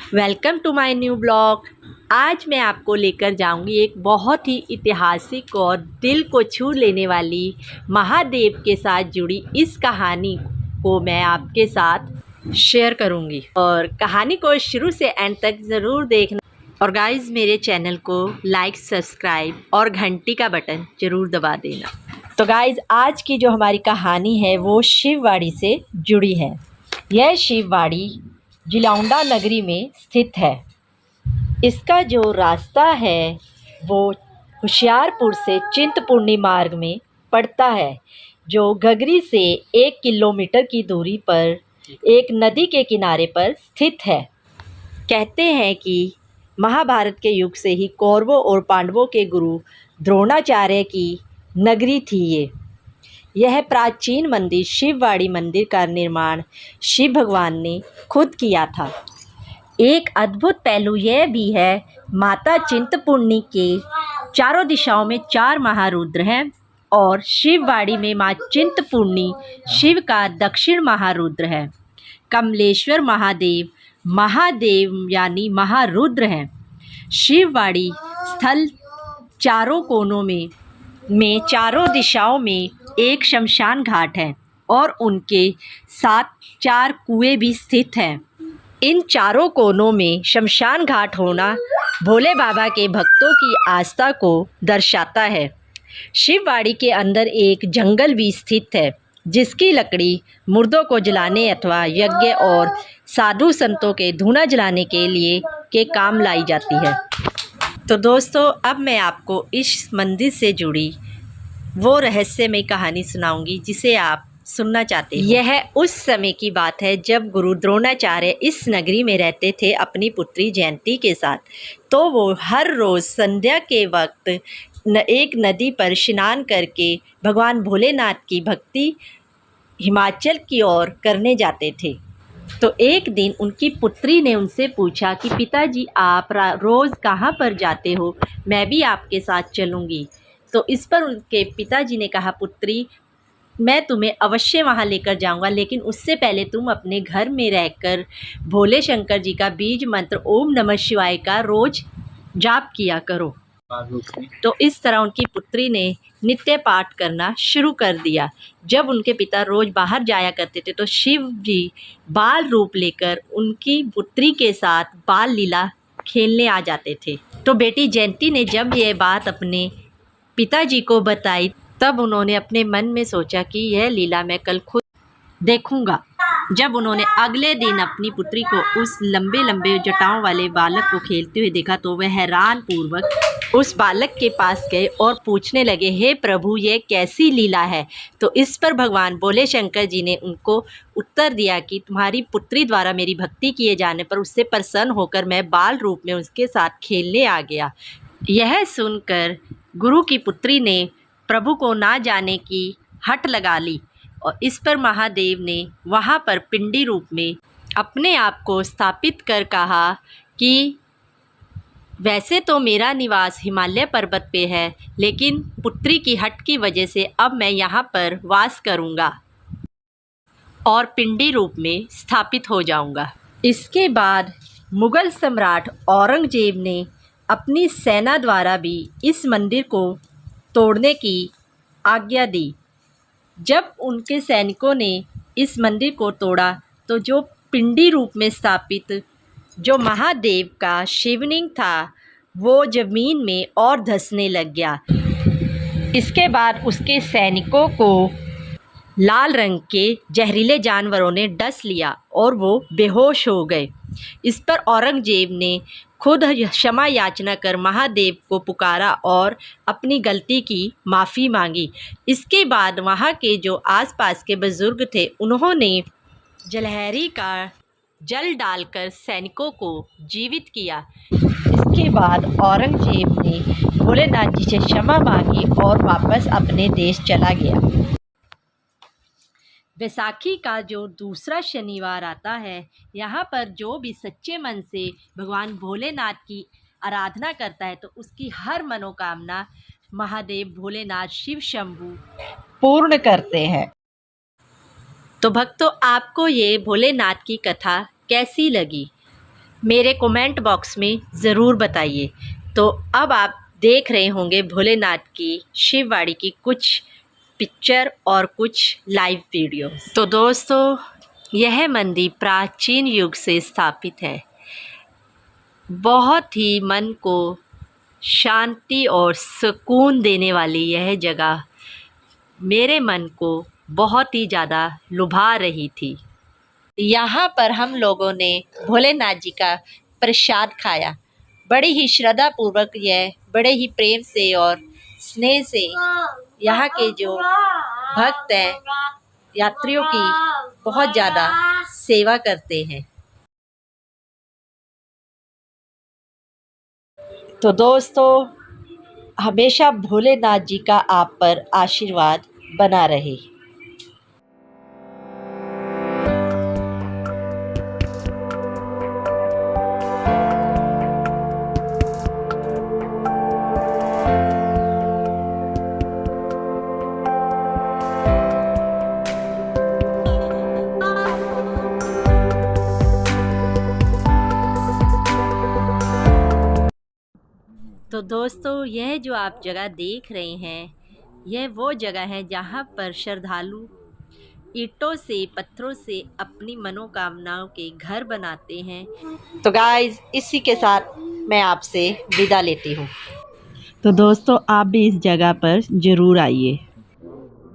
Welcome to my new blog. आज मैं आपको लेकर जाऊंगी एक बहुत ही ऐतिहासिक और दिल को छू लेने वाली महादेव के साथ जुड़ी इस कहानी को मैं आपके साथ शेयर करूंगी और कहानी को शुरू से एंड तक ज़रूर देखना। और गाइस, मेरे चैनल को लाइक, सब्सक्राइब और घंटी का बटन ज़रूर दबा देना। तो गाइस, आज की जो हमारी कहानी है वो शिववाड़ी से जुड़ी है। यह शिववाड़ी जिलाउंडा नगरी में स्थित है। इसका जो रास्ता है वो होशियारपुर से चिंतपूर्णी मार्ग में पड़ता है, जो घगरी से 1 किलोमीटर की दूरी पर एक नदी के किनारे पर स्थित है। कहते हैं कि महाभारत के युग से ही कौरवों और पांडवों के गुरु द्रोणाचार्य की नगरी थी यह प्राचीन मंदिर शिववाड़ी मंदिर का निर्माण शिव भगवान ने खुद किया था। एक अद्भुत पहलू यह भी है, माता चिंतपूर्णी के चारों दिशाओं में 4 महारुद्र हैं और शिववाड़ी में माँ चिंतपूर्णी शिव का दक्षिण महारुद्र है। कमलेश्वर महादेव महादेव यानी महारुद्र हैं। शिववाड़ी स्थल चारों कोनों में चारों दिशाओं में एक शमशान घाट है और उनके साथ 4 कुएं भी स्थित हैं। इन चारों कोनों में शमशान घाट होना भोले बाबा के भक्तों की आस्था को दर्शाता है। शिववाड़ी के अंदर एक जंगल भी स्थित है, जिसकी लकड़ी मुर्दों को जलाने अथवा यज्ञ और साधु संतों के धूना जलाने के काम लाई जाती है। तो दोस्तों, अब मैं आपको इस मंदिर से जुड़ी वो रहस्यमय कहानी सुनाऊंगी जिसे आप सुनना चाहते हैं। यह उस समय की बात है जब गुरु द्रोणाचार्य इस नगरी में रहते थे अपनी पुत्री जयंती के साथ। तो वो हर रोज़ संध्या के वक्त एक नदी पर स्नान करके भगवान भोलेनाथ की भक्ति हिमाचल की ओर करने जाते थे। तो एक दिन उनकी पुत्री ने उनसे पूछा कि पिताजी, आप रोज़ कहाँ पर जाते हो? मैं भी आपके साथ चलूँगी। तो इस पर उनके पिताजी ने कहा, पुत्री, मैं तुम्हें अवश्य वहाँ लेकर जाऊँगा, लेकिन उससे पहले तुम अपने घर में रहकर भोले शंकर जी का बीज मंत्र ओम नमः शिवाय का रोज़ जाप किया करो। तो इस तरह उनकी पुत्री ने नित्य पाठ करना शुरू कर दिया। जब उनके पिता रोज़ बाहर जाया करते थे तो शिव जी बाल रूप लेकर उनकी पुत्री के साथ बाल लीला खेलने आ जाते थे। तो बेटी जयंती ने जब यह बात अपने पिताजी को बताई, तब उन्होंने अपने मन में सोचा कि यह लीला मैं कल खुद देखूंगा। जब उन्होंने अगले दिन अपनी पुत्री को उस लंबे लंबे जटाओं वाले बालक को खेलते हुए देखा तो वह हैरान पूर्वक उस बालक के पास गए और पूछने लगे, हे प्रभु, ये कैसी लीला है? तो इस पर भगवान भोले शंकर जी ने उनको उत्तर दिया कि तुम्हारी पुत्री द्वारा मेरी भक्ति किए जाने पर उससे प्रसन्न होकर मैं बाल रूप में उसके साथ खेलने आ गया। यह सुनकर गुरु की पुत्री ने प्रभु को ना जाने की हट लगा ली और इस पर महादेव ने वहाँ पर पिंडी रूप में अपने आप को स्थापित कर कहा कि वैसे तो मेरा निवास हिमालय पर्वत पे है, लेकिन पुत्री की हट की वजह से अब मैं यहाँ पर वास करूँगा और पिंडी रूप में स्थापित हो जाऊँगा। इसके बाद मुग़ल सम्राट औरंगजेब ने अपनी सेना द्वारा भी इस मंदिर को तोड़ने की आज्ञा दी। जब उनके सैनिकों ने इस मंदिर को तोड़ा तो जो पिंडी रूप में स्थापित जो महादेव का शिवलिंग था वो ज़मीन में और धंसने लग गया। इसके बाद उसके सैनिकों को लाल रंग के जहरीले जानवरों ने डस लिया और वो बेहोश हो गए। इस पर औरंगजेब ने खुद क्षमा याचना कर महादेव को पुकारा और अपनी गलती की माफ़ी मांगी। इसके बाद वहाँ के जो आसपास के बुज़ुर्ग थे उन्होंने जलहरी का जल डालकर सैनिकों को जीवित किया। इसके बाद औरंगजेब ने भोलेनाथ जी से क्षमा मांगी और वापस अपने देश चला गया। वैसाखी का जो दूसरा शनिवार आता है, यहाँ पर जो भी सच्चे मन से भगवान भोलेनाथ की आराधना करता है तो उसकी हर मनोकामना महादेव भोलेनाथ शिव शंभू पूर्ण करते हैं। तो भक्तों, आपको ये भोलेनाथ की कथा कैसी लगी? मेरे कमेंट बॉक्स में ज़रूर बताइए। तो अब आप देख रहे होंगे भोलेनाथ की शिववाड़ी की कुछ पिक्चर और कुछ लाइव वीडियो। तो दोस्तों, यह मंदिर प्राचीन युग से स्थापित है। बहुत ही मन को शांति और सुकून देने वाली यह जगह मेरे मन को बहुत ही ज़्यादा लुभा रही थी। यहाँ पर हम लोगों ने भोलेनाथ जी का प्रसाद खाया। बड़ी ही श्रद्धा पूर्वक यह बड़े ही प्रेम से और स्नेह से यहाँ के जो भक्त हैं, यात्रियों की बहुत ज़्यादा सेवा करते हैं। तो दोस्तों, हमेशा भोलेनाथ जी का आप पर आशीर्वाद बना रहे। तो दोस्तों, यह जो आप जगह देख रहे हैं, यह वो जगह है जहाँ पर श्रद्धालु ईंटों से, पत्थरों से अपनी मनोकामनाओं के घर बनाते हैं। तो गाइस, इसी के साथ मैं आपसे विदा लेती हूँ। तो दोस्तों, आप भी इस जगह पर ज़रूर आइए।